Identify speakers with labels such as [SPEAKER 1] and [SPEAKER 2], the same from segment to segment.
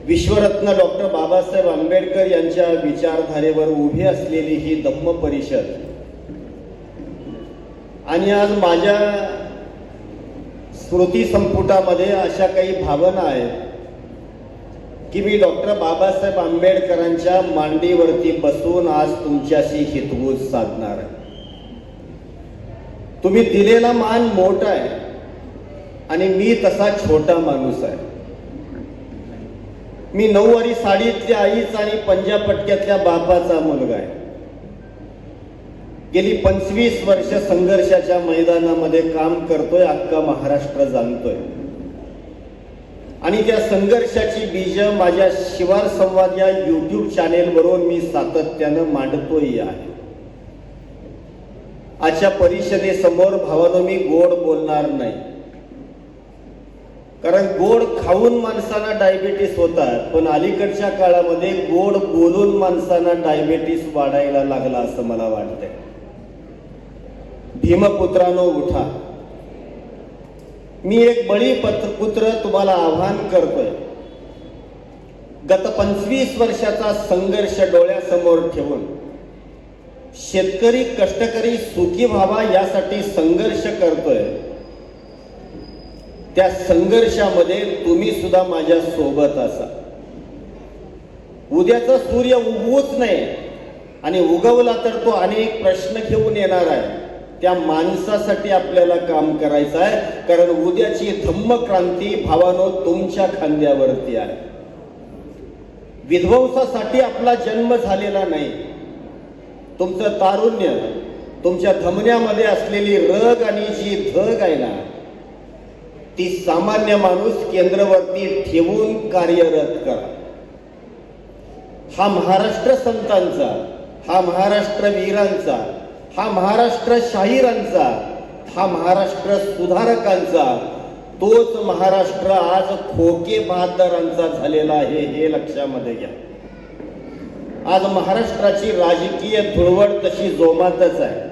[SPEAKER 1] विश्वरत्न doctor Babasaheb Ambedkar यांच्या विचारधारेवर उभी असलेली ही धम्म परिषद आणि आज माझ्या स्मृती संपुटामध्ये अशा काही भावना आहेत की मी डॉक्टर बाबासाहेब आंबेडकरांच्या मांडीवरती बसून आज तुमच्याशी हितगुज साधणार आहे. तुम्ही दिलेला मान मोठा आहे आणि मी तसा छोटा माणूस आहे. मी 9 वारी साडीतल्या आईचा आणि पंजापटक्यातल्या बापाचा मुलगा आहे. गेली 25 वर्ष संघर्षाच्या मैदानामध्ये काम करतोय, अख्खा महाराष्ट्र जाणतोय. आणि त्या संघर्षाची बीज माझ्या शिवार संवाद या YouTube चॅनेलवरून मी सातत्यानं मांडतोय आहे. आजच्या परिषदेसमोर भावानो मी गोड बोलणार नाही, कारण गोड खाऊन माणसांना डायबिटीस होतात, पण अलीकडच्या काळामध्ये गोड बोलून माणसांना डायबिटीस वाढायला लागला असं मला वाटतंय. भीमपुत्रांनो उठा. मी एक बळीपुत्र तुम्हाला आव्हान करतोय. गत 25 वर्षाचा संघर्ष डोळ्यासमोर ठेवून शेतकरी कष्टकरी सुखी व्हावा यासाठी संघर्ष करतोय. त्या संघर्षामध्ये तुम्ही सुद्धा माझ्या सोबत असा. उद्याचा सूर्य उगवूच नाही आणि उगवला तर तो अनेक प्रश्न घेऊन येणार आहे. त्या माणसासाठी आपल्याला काम करायचं आहे, कारण उद्याची धम्म क्रांती भावानो तुमच्या खांद्यावरती आहे. विध्वंसासाठी आपला जन्म झालेला नाही. तुमचं तारुण्य, तुमच्या धमन्यामध्ये असलेली रग आणि जी धग आहे ना, ती सामान्य माणूस केंद्रवरती ठेवून कार्यरत करा. हा महाराष्ट्र संतांचा, हा महाराष्ट्र वीरांचा, हा महाराष्ट्र शाहिरांचा, हा महाराष्ट्र सुधारकांचा, तोच महाराष्ट्र आज खोके बहादरांचा झालेला आहे, हे लक्षामध्ये घ्या. आज महाराष्ट्राची राजकीय धुळवड तशी जोमातच आहे.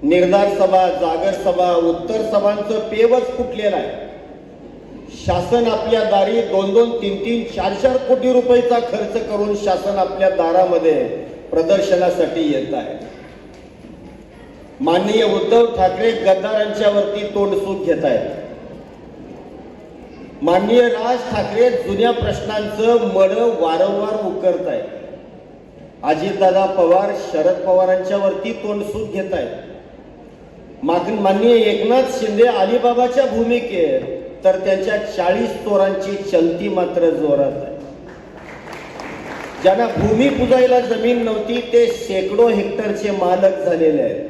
[SPEAKER 1] निर्धार सभा, जागर सभा, उत्तर सभांचं पेवच फुटलेलं आहे. शासन आपल्या दारी 2-2, 3-3, 4-4 कोटी रुपयाचा खर्च करून शासन आपल्या दारामध्ये प्रदर्शनासाठी येत आहे. माननीय उद्धव ठाकरे गद्दारांच्या वरती तोंडसूक घेत आहेत. माननीय राज ठाकरे जुन्या प्रश्नांचं मड वारंवार उकरत आहेत. अजितदादा पवार शरद पवारांच्या वरती तोंडसूक घेत आहेत. माननीय एकनाथ शिंदे अलिबाबाच्या भूमिकेत तर त्यांच्या 40 तोरांची चलती मात्र जोरात आहे. ज्यांना भूमी पुजायला जमीन नव्हती ते शेकडो हेक्टरचे मालक झालेले आहेत.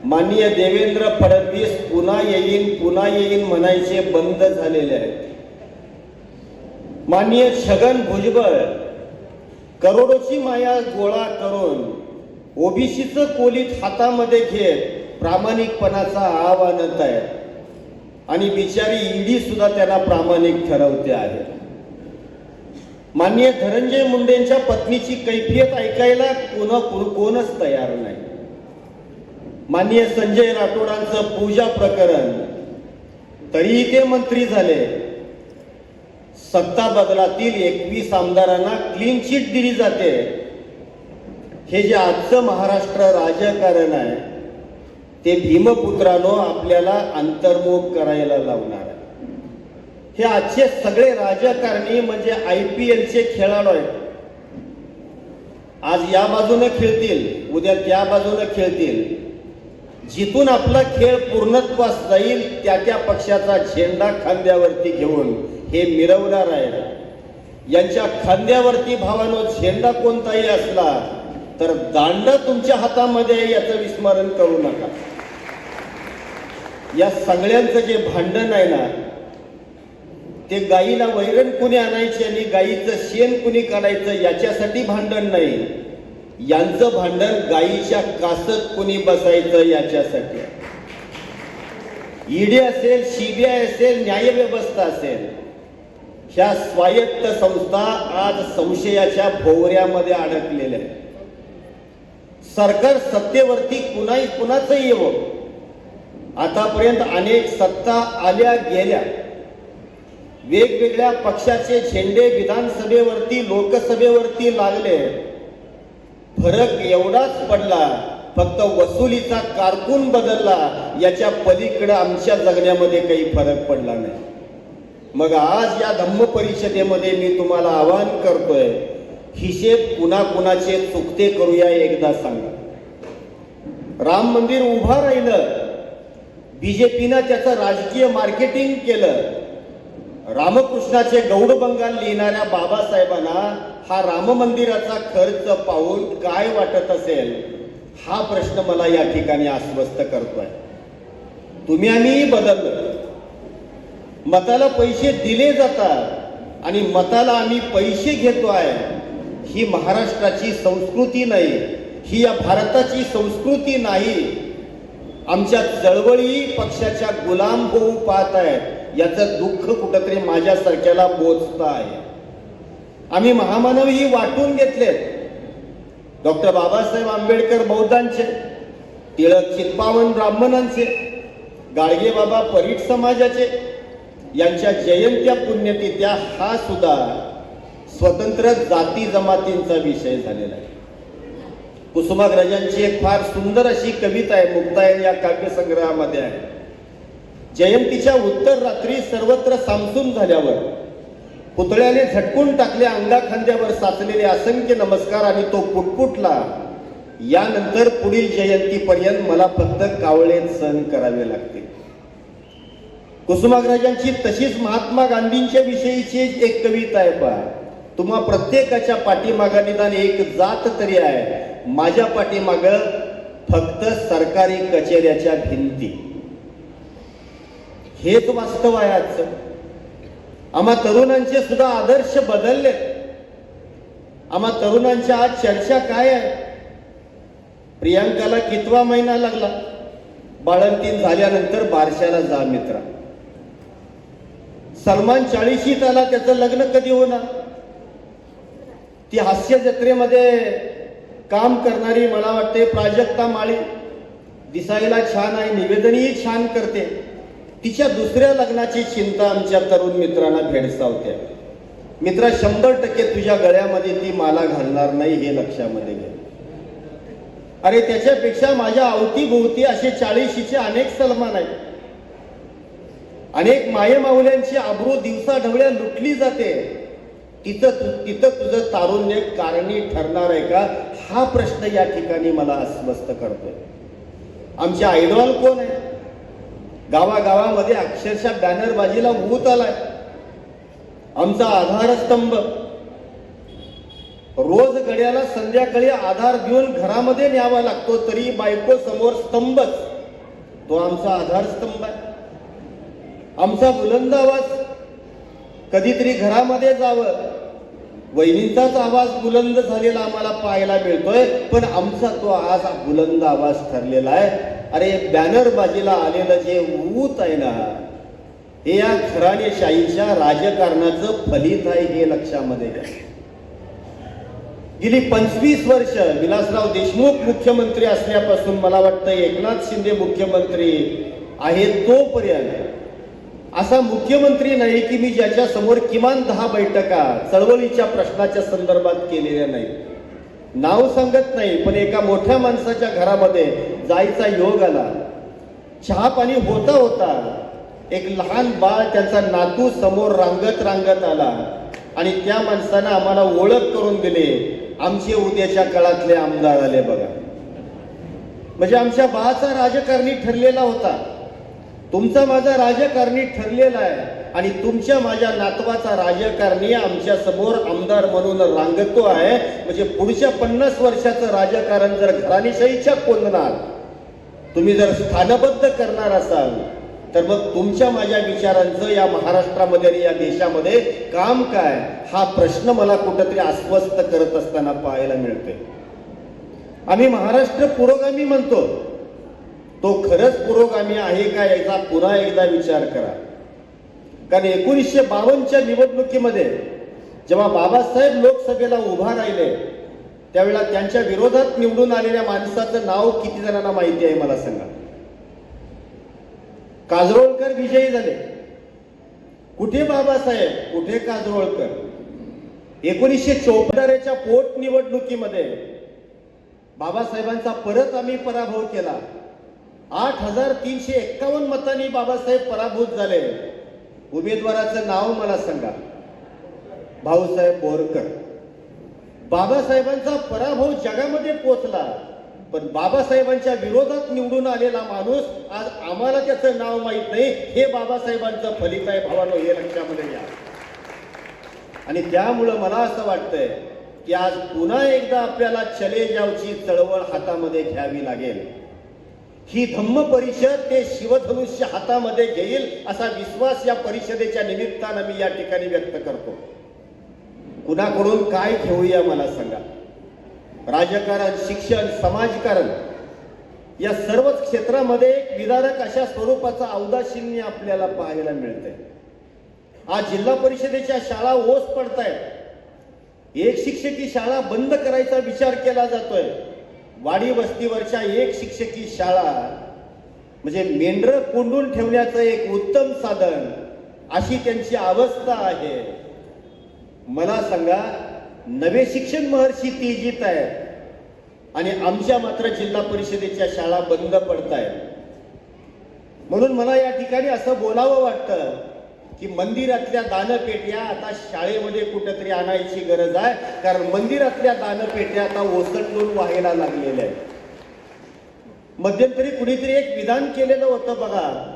[SPEAKER 1] माननीय देवेंद्र फडणवीस पुन्हा येईन म्हणायचे बंद झालेले आहेत. माननीय छगन भुजबळ करोडोची माया गोळा करून ओबीसीचं कोलीत हातामध्ये घेत प्रामाणिकपणाचा आव आणत आहे आणि बिचारी ईडी सुद्धा त्यांना प्रामाणिक ठरवते आहे. माननीय धनंजय मुंडेंच्या पत्नीची कैफियत ऐकायला कोणच तयार नाही. माननीय संजय राठोडांचं पूजा प्रकरण, तरीही ते मंत्री झाले. सत्ता बदलातील 21 आमदारांना क्लीन चिट दिली जाते. हे जे आजचं महाराष्ट्र राजकारण आहे ते भीमपुत्रांनो आपल्याला अंतर्मुख करायला लावणार आहे. हे आजचे सगळे राजकारणी म्हणजे IPL चे खेळाडू आहेत. आज या बाजूने खेळतील, उद्या त्या बाजूने खेळतील. जिथून आपला खेळ पूर्णत्वास जाईल त्या त्या पक्षाचा झेंडा खांद्यावरती घेऊन हे मिरवणार आहे. यांच्या खांद्यावरती भावानो झेंडा कोणताही असला तर दांड तुमच्या हातामध्ये याचं विस्मरण करू नका. या सगळ्यांचं जे भांडण आहे ना, ते गाईला वैरण कुणी आणायची आणि गाईचं शेण कुणी काढायचं याच्यासाठी भांडण नाही. यांचं भांडण गाईच्या कासत कुणी बसायचं याच्यासाठी. ईडी असेल, CBI असेल, न्यायव्यवस्था असेल, ह्या स्वायत्त संस्था आज संशयाच्या भोवऱ्यामध्ये अडकलेल्या आहेत. सरकार सत्तेवरती कुणाचं येवो, आतापर्यंत अनेक सत्ता आल्या गेल्या. वेगवेगळ्या पक्षाचे झेंडे विधानसभेवरती लोकसभेवरती लागले, फरक एवढाच पडला, फक्त वसुलीचा कारकून बदलला, याच्या पलीकडे आमच्या जगण्यामध्ये काही फरक पडला नाही. मग आज या धम्म परिषदेमध्ये मी तुम्हाला आवाहन करतोय, हिशेब कुणाकुणाचे चुकते करूया एकदा सांगा. राम मंदिर उभा राहिलं, बीजेपीनं त्याचं राजकीय मार्केटिंग केलं. रामकृष्णाचे गौड बंगाल लिहिणाऱ्या बाबासाहेबांना हा राम मंदिराचा खर्च पाहून काय वाटत असेल, हा प्रश्न मला या ठिकाणी आश्वस्त करतोय. तुम्ही आम्ही बदललं, मताला पैसे दिले जातात आणि मताला आम्ही पैसे घेतोय. ही महाराष्ट्राची संस्कृती नाही, ही या भारताची संस्कृती नाही. आमच्या चळवळी पक्षाच्या गुलाम होऊ पाहत आहेत, याचं दुःख कुठंतरी माझ्यासारख्याला बोचत आहे. आम्ही महामानव ही वाटून घेतलेत. डॉक्टर बाबासाहेब आंबेडकर बौद्धांचे, टिळक चित्पावन ब्राह्मणांचे, गाडगे बाबा परीट समाजाचे, यांच्या जयंत्या पुण्यतिथ्या हा सुद्धा स्वतंत्र जाती जमातींचा विषय झालेला आहे. कुसुमाग्रजांची एक फार सुंदर अशी कविता आहे, मुक्तायन या काव्यसंग्रहामध्ये आहे. जयंतीच्या उत्तर रात्री सर्वत्र सामसूम झाल्यावर पुतळ्याने झटकून टाकले अंगा खांद्यावर साचलेले असंख्य नमस्कार आणि तो पुटपुटला, यानंतर पुढील जयंतीपर्यंत मला फक्त कावळे सहन करावे लागतील. कुसुमाग्रजांची तशीच महात्मा गांधींच्या विषयीची एक कविता आहे पहा. तुम्हा प्रत्येकाच्या पाठीमागं निदान एक जात तरी आहे, माझ्या पाठीमागं फक्त सरकारी कचेऱ्याच्या भिंती. हेच वास्तव आहे आजचं. आम्हा तरुणांचे सुद्धा आदर्श बदलले. आम्हा तरुणांच्या आज चर्चा काय आहे? प्रियांकाला कितवा महिना लागला? बाळंतीण झाल्यानंतर बारशाला जा मित्रा. सलमान 40शीत आला, त्याचं लग्न कधी होणार? ती हास्य जत्रेमध्ये काम करणारी मला वाटते प्राजक्ता माळी दिसायला छान आहे, निवेदनही छान करते, तिच्या दुसऱ्या लग्नाची चिंता आमच्या तरुण मित्रांना भेडसावते. मित्रा, 100% तुझ्या गळ्यामध्ये ती माला घालणार नाही, हे लक्षामध्ये घे. अरे त्याच्यापेक्षा माझ्या अवतीभोवती असे 40शीचे अनेक सलमान आहेत. अनेक मायेमाऊल्यांची आबरू दिवसा ढवळ्या लुटली जाते. तिथं तुझं तारुण्य कारणी ठरणार आहे का? हा प्रश्न या ठिकाणी मला अस्वस्थ करतोय. आमचे आयडॉल कोण आहे? गावागावामध्ये अक्षरशः बॅनरबाजीला ऊत आलाय. आमचा आधारस्तंभ, रोज गड्याला संध्याकाळी आधार देऊन घरामध्ये न्यावा लागतो, तरी बायको समोर स्तंभच, तो आमचा आधारस्तंभ आहे. आमचा बुलंद आवाज, कधीतरी घरामध्ये जावं, वहिनींचाच आवाज बुलंद झालेला आम्हाला पाहायला मिळतोय, पण आमचा तो आज बुलंद आवाज ठरलेला आहे. अरे बॅनरबाजीला आलेलं जे ऊत आहे ना, हे या घराणेशाहीच्या राजकारणाचं फलित आहे, हे लक्षामध्ये घ्या. गेली 25 वर्ष विलासराव देशमुख मुख्यमंत्री असल्यापासून मला वाटतं एकनाथ शिंदे मुख्यमंत्री आहे तोपर्यंत असा मुख्यमंत्री नाही की मी ज्याच्या समोर किमान 10 बैठका चळवळीच्या प्रश्नाच्या संदर्भात केलेल्या नाहीत. नाव सांगत नाही, पण एका मोठ्या माणसाच्या घरामध्ये जायचा योग आला. चहा पाणी होता होता एक लहान बाळ, त्याचा नातू समोर रांगत आला आणि त्या माणसानं आम्हाला ओळख करून दिली. आमचे उद्याच्या काळातले आमदार आले बघा. म्हणजे आमच्या बाळाचा राजकारणी ठरलेला होता, तुमचा माझा राजकारणी ठरलेला आहे आणि तुमच्या माझ्या नातवाचा राजकारणी आमच्या समोर आमदार म्हणून रांगतो आहे. म्हणजे पुढच्या 50 वर्षाचं राजकारण जर घराणेशाहीच्या कोंदणात तुम्ही जर स्थानबद्ध करणार असाल, तर मग तुमच्या माझ्या विचारांचं या महाराष्ट्रामध्ये आणि या देशामध्ये काम काय, हा प्रश्न मला कुठंतरी अस्वस्थ करत असताना पाहायला मिळतोय. आम्ही महाराष्ट्र पुरोगामी म्हणतो, तो खरंच पुरोगामी आहे का याचा पुन्हा एकदा विचार करा. कारण 1952च्या निवडणुकीमध्ये जेव्हा बाबासाहेब लोकसभेला उभा राहिले, त्यावेळेला त्यांच्या विरोधात निवडून आलेल्या माणसाचं नाव किती जणांना माहिती आहे मला सांगा? काजरोळकर विजयी झाले. कुठे बाबासाहेब, कुठे काजरोळकर? 1954च्या पोटनिवडणुकीमध्ये बाबासाहेबांचा परत आम्ही पराभव केला. 8,351 मतांनी बाबासाहेब पराभूत झाले. उमेदवाराचं नाव मला सांगा. भाऊसाहेब बोरकर. बाबासाहेबांचा पराभव जगामध्ये पोचला, पण बाबासाहेबांच्या विरोधात निवडून आलेला माणूस आज आम्हाला त्याचं नाव माहित नाही. हे बाबासाहेबांचं फलित आहे भावानो, हे लक्षामध्ये घ्या. आणि त्यामुळं मला असं वाटतंय की आज पुन्हा एकदा आपल्याला चले जावची चळवळ हातामध्ये घ्यावी लागेल. ही धम्म परिषद ते शिवधनुष्य हातामध्ये घेईल असा विश्वास या परिषदेच्या निमित्तानं मी या ठिकाणी व्यक्त करतो. कुणाकडून काय घेऊया मला सांगा. राजकारण, शिक्षण, समाजकारण या सर्वच क्षेत्रामध्ये एक विदारक अशा स्वरूपाचं औदासीन्य आपल्याला पाहायला मिळतंय. आज जिल्हा परिषदेच्या शाळा ओस पडतायत. एक शिक्षकी शाळा बंद करायचा विचार केला जातोय. वाडी वस्तीवरच्या एक शिक्षकी शाळा म्हणजे मेंढरं कोंडून ठेवण्याचं एक उत्तम साधन, अशी त्यांची अवस्था आहे. मला सांगा, नवे शिक्षण महर्षी तेजीत आहेत आणि आमच्या मात्र जिल्हा परिषदेच्या शाळा बंद पडतायत. म्हणून मला या ठिकाणी असं बोलावं वाटतं की मंदिरातल्या दानपेट्या आता शाळेमध्ये कुठेतरी आणायची गरज आहे, कारण मंदिरातल्या दानपेट्या आता ओसंडून व्हायला लागलेल्या आहेत. मध्यंतरी कुणीतरी एक विधान केलेलं होतं बघा,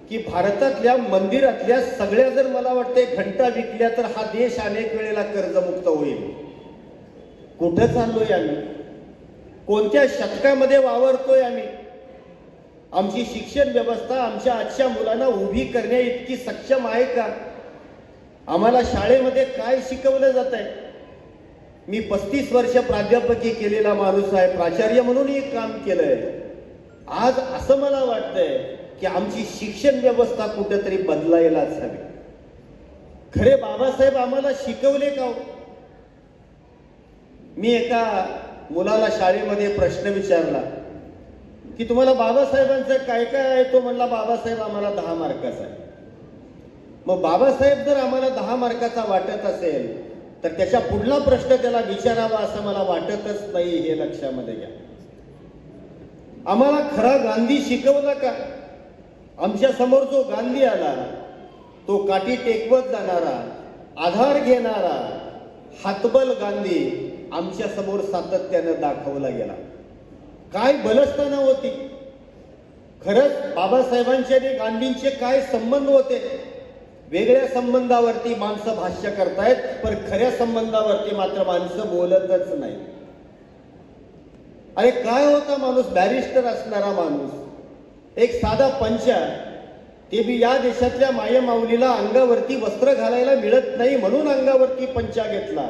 [SPEAKER 1] की भारतातल्या मंदिरातल्या सगळ्या जर मला वाटते घंटा विकल्या तर हा देश अनेक वेळेला कर्जमुक्त होईल. कुठं चाललोय आम्ही? कोणत्या शतकामध्ये वावरतोय आम्ही? आमची शिक्षण व्यवस्था आमच्या आजच्या मुलांना उभी करण्या इतकी सक्षम आहे का? आम्हाला शाळेमध्ये काय शिकवलं जात आहे? मी 35 वर्ष प्राध्यापकी केलेला माणूस आहे, प्राचार्य म्हणूनही काम केलंय. आज असं मला वाटतंय की आमची शिक्षण व्यवस्था कुठेतरी बदलायलाच हवी. खरे बाबासाहेब आम्हाला शिकवले का? मी एका मुलाला शाळेमध्ये प्रश्न विचारला की तुम्हाला बाबासाहेबांचं काय काय आहे? तो म्हणला बाबासाहेब आम्हाला 10 मार्काचा आहे. मग बाबासाहेब जर आम्हाला 10 मार्काचा वाटत असेल तर त्याच्या पुढला प्रश्न त्याला विचारावा असं मला वाटतच नाही, हे लक्षामध्ये घ्या. आम्हाला खरा गांधी शिकवला का? आमच्या समोर जो गांधी आला तो काठी टेकवत जाणारा, आधार घेणारा, हातबल गांधी आमच्या समोर सातत्यानं दाखवला गेला. काय बलस्थानं होती? खरंच बाबासाहेबांचे आणि गांधींचे काय संबंध होते? वेगळ्या संबंधावरती माणसं भाष्य करतायत, पण खऱ्या संबंधावरती मात्र माणसं बोलतच नाही. अरे काय होता माणूस? बॅरिस्टर असणारा माणूस, एक साधा पंचा, ते बी या देशातल्या मायमाऊलीला अंगावरती वस्त्र घालायला मिळत नाही म्हणून अंगावरती पंचा घेतला.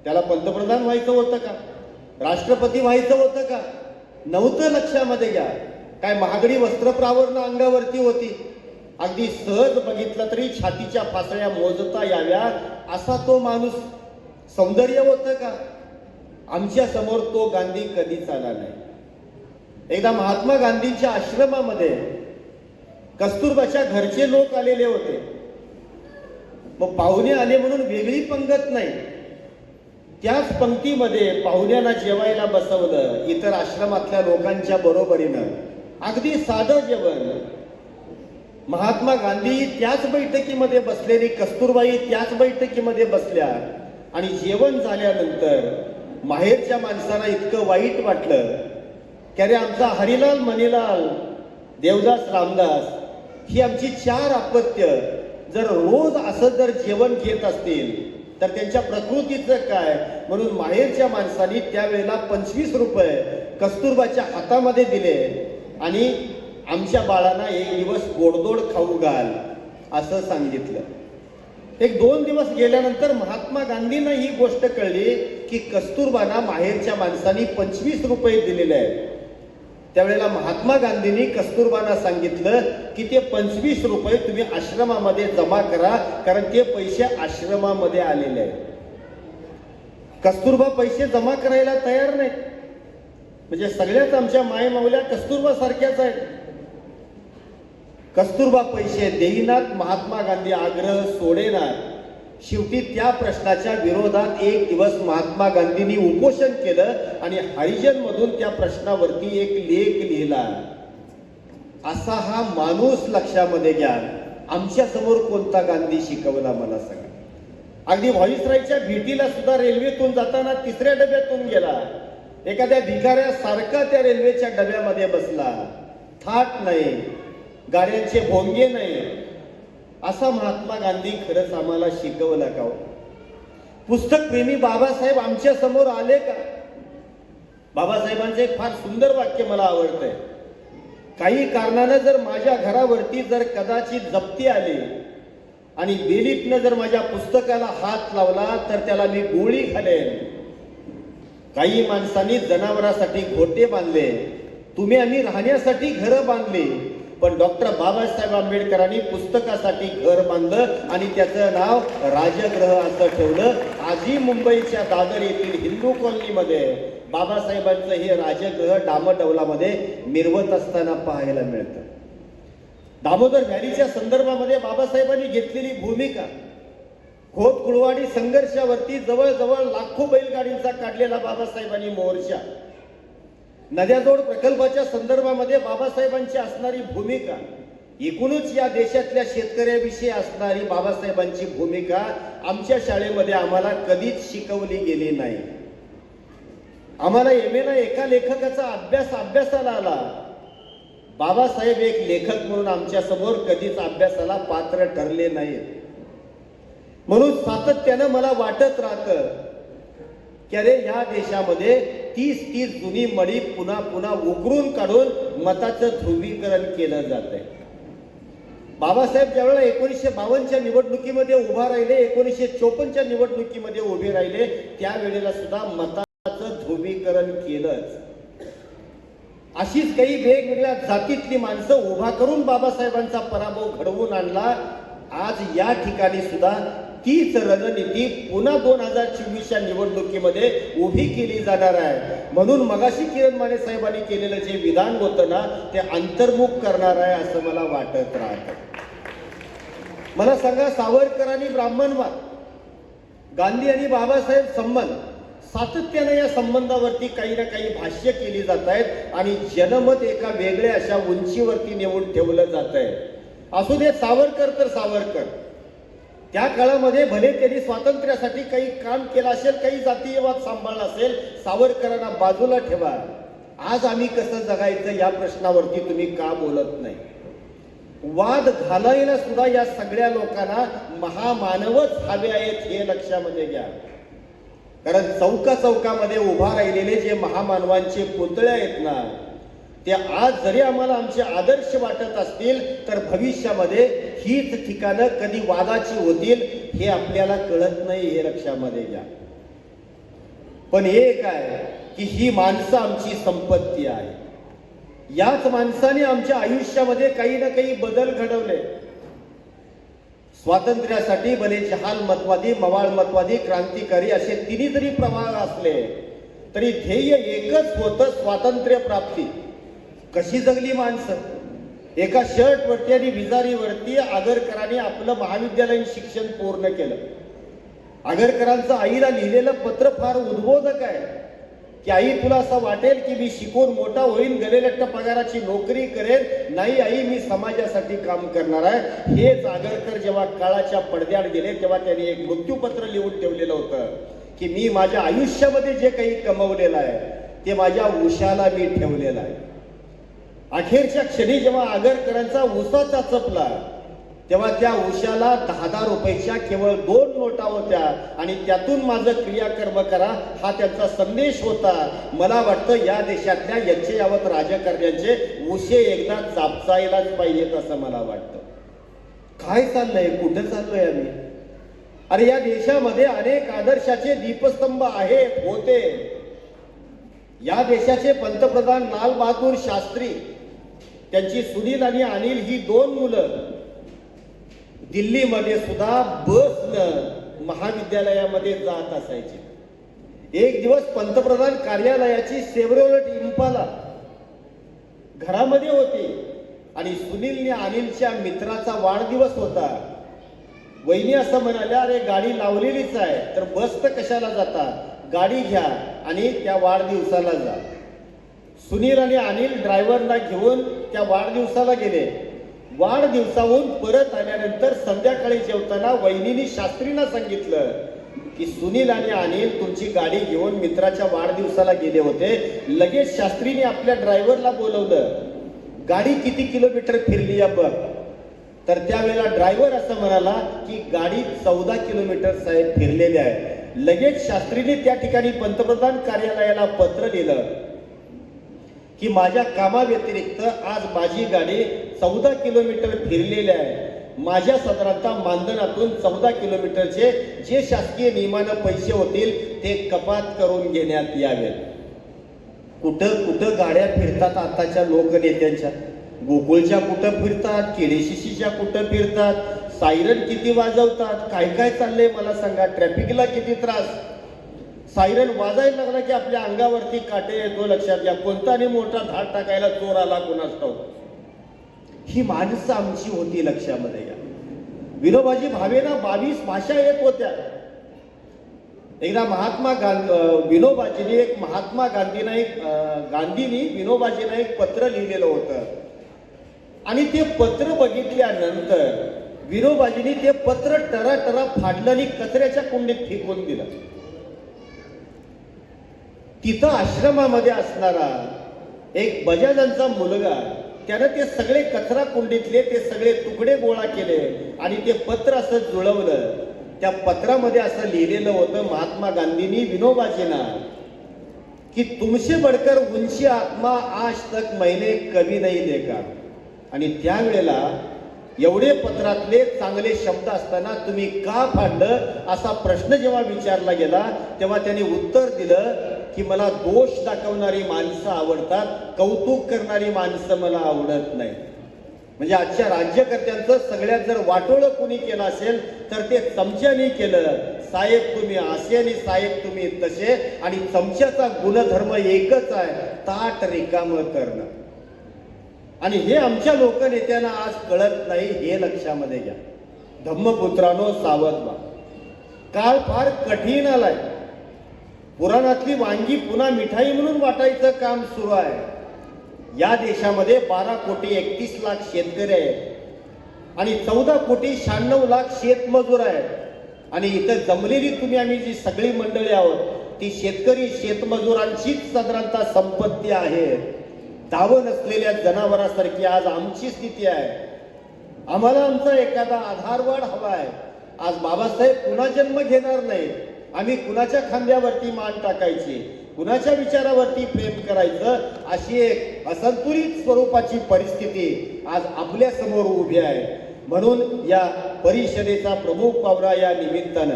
[SPEAKER 1] त्याला पंतप्रधान व्हायचं होतं का? राष्ट्रपती व्हायचं होतं का? नव्हतं. लक्षामध्ये घ्या. काय महागडी वस्त्रप्रावरणं अंगावरती होती? अगदी सहज बघितलं तरी छातीच्या फासळ्या मोजता याव्या असा तो माणूस सौंदर्य होतं का? आमच्या समोर तो गांधी कधीच आला नाही. एकदा महात्मा गांधींच्या आश्रमामध्ये कस्तुरबाच्या घरचे लोक आलेले होते. मग पाहुणे आले म्हणून वेगळी पंगत नाही, त्याच पंक्तीमध्ये पाहुण्यांना जेवायला बसवलं इतर आश्रमातल्या लोकांच्या बरोबरीनं. अगदी साधं जेवण. महात्मा गांधी त्याच बैठकीमध्ये बसलेली, कस्तुरबाई त्याच बैठकीमध्ये बसल्या. आणि जेवण झाल्यानंतर माहेरच्या माणसाला इतकं वाईट वाटलं की अरे आमचा हरिलाल, मणिलाल, देवदास, रामदास ही आमची 4 अपत्य जर रोज असं जर जेवण घेत असतील तर त्यांच्या प्रकृतीचं काय? म्हणून माहेरच्या माणसांनी त्यावेळेला 25 रुपये कस्तुरबाच्या हातामध्ये दिले आणि आमच्या बाळांना एक दिवस गोडधोड खाऊ घाल असं सांगितलं. 1-2 दिवस गेल्यानंतर महात्मा गांधींना ही गोष्ट कळली की कस्तुरबांना माहेरच्या माणसांनी 25 रुपये दिलेले आहेत. त्यावेळेला महात्मा गांधींनी कस्तुरबांना सांगितलं की ते 25 रुपये तुम्ही आश्रमामध्ये जमा करा, कारण ते पैसे आश्रमामध्ये आलेले आहेत. कस्तुरबा पैसे जमा करायला तयार नाहीत. म्हणजे सगळ्याच आमच्या मायमाऊल्या कस्तुरबा सारख्याच आहेत. कस्तुरबा पैसे देईनात, महात्मा गांधी आग्रह सोडेनात. शेवटी त्या प्रश्नाच्या विरोधात एक दिवस महात्मा गांधींनी उपोषण केलं आणि हरिजन मधून त्या प्रश्नावरती एक लेख लिहिला. असा हा माणूस लक्षामध्ये घ्या. आमच्या समोर कोणता गांधी शिकवला मला सांगा. अगदी व्हॉइसरायच्या भेटीला सुद्धा रेल्वेतून जाताना तिसऱ्या डब्यातून गेला. एखाद्या भिकाऱ्यासारखा त्या रेल्वेच्या डब्यामध्ये बसला. थाट नाही, गाड्यांचे भोंगे नाही. असा महात्मा गांधी खरंच आम्हाला शिकवला का? पुस्तक प्रेमी बाबासाहेब आमच्या समोर आले का? बाबासाहेबांचे एक फार सुंदर वाक्य मला आवडतंय. काही कारणानं जर माझ्या घरावरती जर कदाचित जप्ती आली आणि बेलीतनं जर माझ्या पुस्तकाला हात लावला तर त्याला मी गोळी घालेन. काही माणसांनी जनावरांसाठी गोठे बांधले, तुम्ही आम्ही राहण्यासाठी घरं बांधली, पण डॉक्टर बाबासाहेब आंबेडकरांनी पुस्तकासाठी घर बांधलं आणि त्याचं नाव राजगृह असं ठेवलं. आजही मुंबईच्या दादर येथील हिंदू कॉलनीमध्ये बाबासाहेबांचं हे राजगृह डामडौलामध्ये मिरवत असताना पाहायला मिळतं. दामोदर व्हॅलीच्या संदर्भामध्ये बाबासाहेबांनी घेतलेली भूमिका, खोत कुळवाडी संघर्षावरती जवळजवळ लाखो बैलगाडींचा काढलेला बाबासाहेबांनी मोर्चा, नद्याजोड प्रकल्पाच्या संदर्भामध्ये बाबासाहेबांची असणारी भूमिका, एकूणच या देशातल्या शेतकऱ्याविषयी असणारी बाबासाहेबांची भूमिका आमच्या शाळेमध्ये आम्हाला कधीच शिकवली गेली नाही. आम्हाला एमएला एका लेखकाचा अभ्यासाला आला. बाबासाहेब एक लेखक म्हणून आमच्या समोर कधीच अभ्यासाला पात्र ठरले नाहीत. म्हणून सातत्यानं मला वाटत राहतं की अरे या देशामध्ये 30 जुनी मळी पुन्हा पुन्हा उकरून काढून मताचं ध्रुवीकरण केलं जात आहे. बाबासाहेब ज्यावेळेला 1952च्या निवडणुकीमध्ये उभा राहिले, 1954च्या निवडणुकीमध्ये उभे राहिले, त्यावेळेला सुद्धा मताचं ध्रुवीकरण केलंच. अशीच काही वेगवेगळ्या जातीतली माणसं उभा करून बाबासाहेबांचा पराभव घडवून आणला. आज या ठिकाणी सुद्धा तीच रणनीती पुन्हा 2024च्या निवडणुकीमध्ये उभी केली जाणार आहे. म्हणून मगाशी किरण माने साहेबांनी केलेलं जे विधान होतं ना, ते अंतर्मुख करणार आहे असं मला वाटत राहतं. मला सांगा, सावरकर आणि ब्राह्मणवाद, गांधी आणि बाबासाहेब संबंध, सातत्याने या संबंधावरती काही ना काही भाष्य केली जात आहेत आणि जनमत एका वेगळ्या अशा उंचीवरती नेऊन ठेवलं जात आहे. असू दे सावरकर तर सावरकर, त्या काळामध्ये भले त्यांनी स्वातंत्र्यासाठी काही काम केलं असेल, काही जातीयवाद सांभाळला असेल, सावरकरांना बाजूला ठेवा. आज आम्ही कसं जगायचं या प्रश्नावरती तुम्ही का बोलत नाही? वाद घालायला सुद्धा या सगळ्या लोकांना महामानवच हवे आहेत हे लक्षामध्ये घ्या. कारण चौकामध्ये उभा राहिलेले जे महामानवांचे पुतळे आहेत ना, ते आज जरी आम्हाला आमचे आदर्श वाटत असतील तर भविष्यामध्ये हीच ठिकाणं कधी वादाची होतील हे आपल्याला कळत नाही, हे लक्षामध्ये घ्या. पण एक आहे की ही माणसं आमची संपत्ती आहे. याच माणसाने आमच्या आयुष्यामध्ये काही ना काही बदल घडवले. स्वातंत्र्यासाठी भले जहाल मतवादी, मवाळ मतवादी, क्रांतिकारी असे तिन्ही जरी प्रवाह असले तरी ध्येय एकच होतं, स्वातंत्र्य प्राप्ती. कशी जगली माणसं? एका शर्ट वरती आणि विजारीवरती आगरकरांनी आपलं महाविद्यालयीन शिक्षण पूर्ण केलं. आगरकरांचं आईला लिहिलेलं पत्र फार उद्बोधक आहे की आई, तुला असं वाटेल की मी शिकून मोठा होईन, गलेलट्ट पगाराची नोकरी करेन. नाही आई, मी समाजासाठी काम करणार आहे. हेच आगरकर जेव्हा काळाच्या पडद्याआड गेले तेव्हा त्यांनी एक मृत्यूपत्र लिहून ठेवलेलं होतं की मी माझ्या आयुष्यामध्ये जे काही कमवलेलं आहे ते माझ्या उशाला मी ठेवलेलं आहे. अखेरच्या क्षणी जेव्हा आगरकरांचा उसाचा चपला, तेव्हा त्या उशाला 10,000 रुपयाच्या केवळ 2 नोटा होत्या आणि त्यातून माझं क्रियाकर्म करा हा त्यांचा संदेश होता. मला वाटतं या देशातल्या यच्चे यावत राजकारण्यांचे उशे एकदा चापसायलाच पाहिजेत असं मला वाटतं. काय चाललंय, कुठं चाललोय आम्ही? अरे या देशामध्ये अनेक आदर्शाचे दीपस्तंभ आहेत, होते. या देशाचे पंतप्रधान लाल बहादूर शास्त्री, त्यांची सुनील आणि अनिल ही 2 मुलं दिल्लीमध्ये सुद्धा बसनं महाविद्यालयामध्ये जात असायचे. एक दिवस पंतप्रधान कार्यालयाची शेव्हरोलेट इम्पाला घरामध्ये होती आणि सुनीलने अनिलच्या मित्राचा वाढदिवस होता. वहिनी असं म्हणाल्या, अरे गाडी लावलेलीच आहे तर बस तर कशाला जाता, गाडी घ्या आणि त्या वाढदिवसाला जा. सुनील आणि अनिल ड्रायव्हरला घेऊन त्या वाढदिवसाला गेले. वाढदिवसाहून परत आल्यानंतर संध्याकाळी जेवताना वहिनीने शास्त्रींना सांगितलं की सुनील आणि अनिल तुमची गाडी घेऊन मित्राच्या वाढदिवसाला गेले होते. लगेच शास्त्रीने आपल्या ड्रायव्हरला बोलवलं, गाडी किती किलोमीटर फिरली या बघ. तर त्यावेळेला ड्रायव्हर असं म्हणाला की गाडी 14 किलोमीटर साहेब फिरलेली आहे. लगेच शास्त्रीने त्या ठिकाणी पंतप्रधान कार्यालयाला पत्र दिलं की माझ्या कामाव्यतिरिक्त आज माझी गाडी 14 किलोमीटर फिरलेली आहे. माझ्या साधारणतः मानधनातून 14 किलोमीटरचे जे शासकीय नियमानं पैसे होतील ते कपात करून घेण्यात यावेत. कुठं कुठं गाड्या फिरतात आताच्या लोकनेत्यांच्या. गोकुळच्या कुठं फिरतात, केडीसीसीच्या कुठं फिरतात, सायरन किती वाजवतात, काय काय चाललंय मला सांगा. ट्रॅफिकला किती त्रास. सायरन वाजायला लागला की आपल्या अंगावरती काटे येतो. लक्षात घ्या, कोणता आणि मोठा धाड टाकायला चोर आला कोणास ठाऊक. ही माणसं आमची होती, लक्षामध्ये घ्या. विनोबाजी भावेना 22 भाषा येत होत्या. एकदा विनोबाजीने विनोबाजींना एक पत्र लिहिलेलं होतं आणि ते पत्र बघितल्यानंतर विनोबाजींनी ते पत्र टरा फाडलं आणि कचऱ्याच्या कुंडीत फेकून दिलं. तिथं आश्रमामध्ये असणारा एक बजाजांचा मुलगा, त्यानं ते सगळे कचरा कुंडीतले ते सगळे तुकडे गोळा केले आणि ते पत्र असं जुळवलं. त्या पत्रामध्ये असं लिहिलेलं होतं महात्मा गांधींनी विनोबाजींना की तुमसे बढ़कर उंची आत्मा आज तक मैंने कभी नहीं देखा. आणि त्यावेळेला एवढे पत्रातले चांगले शब्द असताना तुम्ही का फाडलं असा प्रश्न जेव्हा विचारला गेला तेव्हा त्यांनी उत्तर दिलं की मला दोष दाखवणारी माणसं आवडतात, कौतुक करणारी माणसं मला आवडत नाही. म्हणजे आजच्या राज्यकर्त्यांचं सगळ्यात जर वाटोळं कुणी केलं असेल तर ते चमच्याने केलं. साहेब तुम्ही असे आणि साहेब तुम्ही तसे, आणि चमच्याचा गुणधर्म एकच आहे, ताट रिकामं करणं. आणि हे आमच्या लोकनेत्यांना आज कळत नाही, हे लक्षामध्ये घ्या. धम्मपुत्रांनो सावध व्हा. काळ फार कठीण आलाय. पुराणातली वांगी पुन्हा मिठाई म्हणून वाटायचं काम सुरू आहे. या देशामध्ये 12 कोटी 31 लाख शेतकरी आहेत आणि 14 कोटी 96 लाख शेतमजूर आहेत. आणि इथं जमलेली तुम्ही आम्ही जी सगळी मंडळी आहोत ती शेतकरी शेतमजुरांचीच साधारणतः संपत्ती आहे. दावं नसलेल्या जनावरांसारखी आज आमची स्थिती आहे. आम्हाला आमचा एखादा आधारवाड हवा आहे. आज बाबासाहेब पुन्हा जन्म घेणार नाही. आम्ही कुणाच्या खांद्यावरती मान टाकायची, कुणाच्या विचारावरती प्रेम करायचं, अशी एक असंतुलित स्वरूपाची परिस्थिती आज आपल्या समोर उभी आहे. म्हणून या परिषदेचा प्रमुख पावरा या निमित्तानं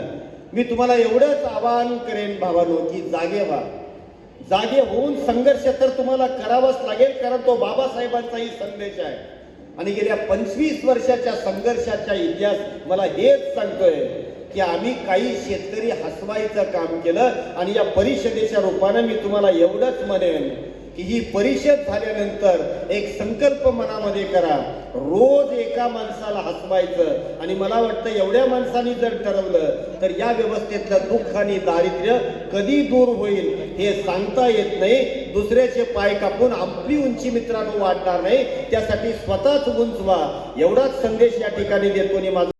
[SPEAKER 1] मी तुम्हाला एवढंच आवाहन करेन भावानो की जागे व्हा. जागे होऊन संघर्ष तर तुम्हाला करावाच लागेल, कारण तो बाबासाहेबांचाही संदेश आहे. आणि गेल्या 25 वर्षाच्या संघर्षाचा इतिहास मला हेच सांगतोय की आम्ही काही शेतकरी हसवायचं काम केलं. आणि या परिषदेच्या रूपानं मी तुम्हाला एवढंच म्हणेन की ही परिषद झाल्यानंतर एक संकल्प मनामध्ये करा, रोज एका माणसाला हसवायचं. आणि मला वाटतं एवढ्या माणसांनी जर ठरवलं तर या व्यवस्थेतलं दुःख आणि दारिद्र्य कधी दूर होईल हे सांगता येत नाही. दुसऱ्याचे पाय कापून आपली उंची मित्रांनो वाढणार नाही. त्यासाठी स्वतःच उंच व्हा, एवढाच संदेश या ठिकाणी देतो.